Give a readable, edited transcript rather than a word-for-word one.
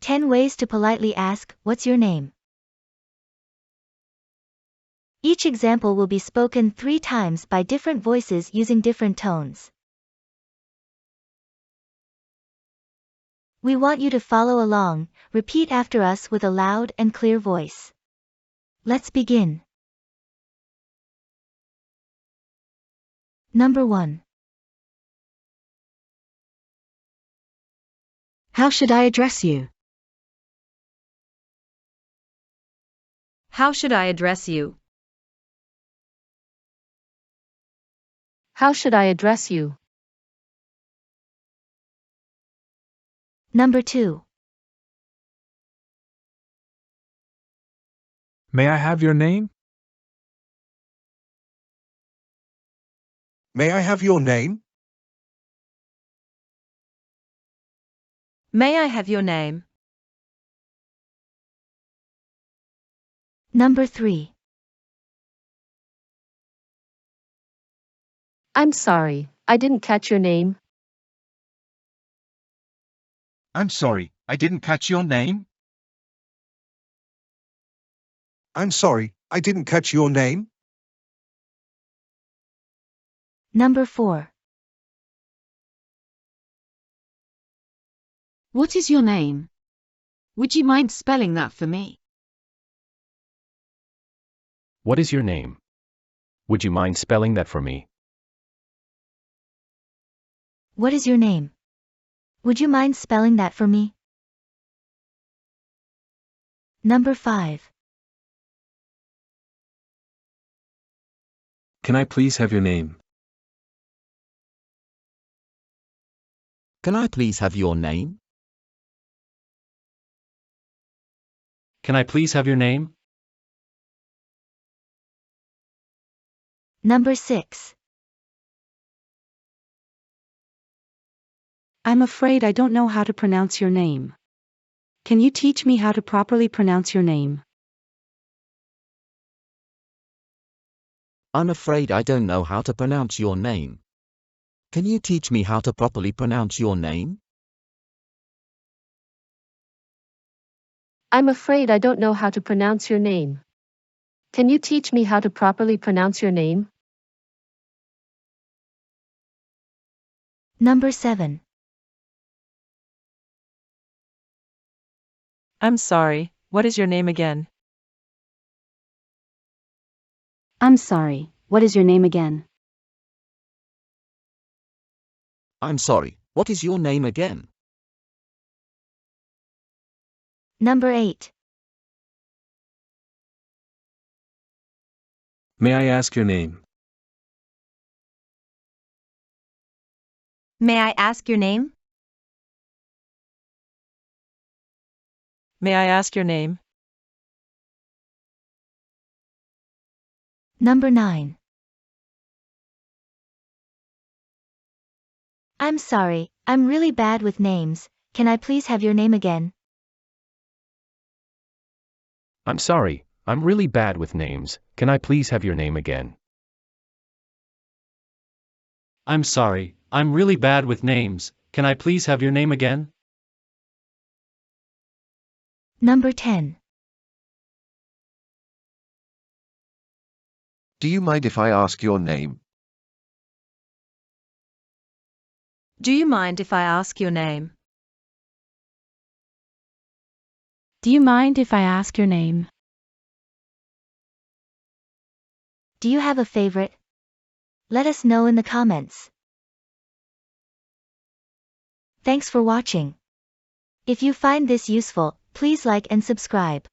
10 ways to politely ask, "What's your name?" Each example will be spoken 3 times by different voices using different tones. We want you to follow along, repeat after us with a loud and clear voice. Let's begin. Number 1. How should I address you? How should I address you? How should I address you? Number 2. May I have your name? May I have your name? May I have your name? Number 3. I'm sorry, I didn't catch your name. I'm sorry, I didn't catch your name. I'm sorry, I didn't catch your name. Number 4. What is your name? Would you mind spelling that for me? What is your name? Would you mind spelling that for me? What is your name? Would you mind spelling that for me? Number 5. Can I please have your name? Can I please have your name? Can I please have your name? Number 6. I'm afraid I don't know how to pronounce your name. Can you teach me how to properly pronounce your name? I'm afraid I don't know how to pronounce your name. Can you teach me how to properly pronounce your name? I'm afraid I don't know how to pronounce your name. Can you teach me how to properly pronounce your name? Number 7. I'm sorry, what is your name again? I'm sorry, what is your name again? I'm sorry, what is your name again? Number 8. May I ask your name? May I ask your name? May I ask your name? Number 9. I'm sorry, I'm really bad with names. Can I please have your name again? I'm sorry, I'm really bad with names. Can I please have your name again? I'm sorry, I'm really bad with names. Can I please have your name again? Number 10. Do you mind if I ask your name? Do you mind if I ask your name? Do you mind if I ask your name? Do you have a favorite? Let us know in the comments. Thanks for watching. If you find this useful, please like and subscribe.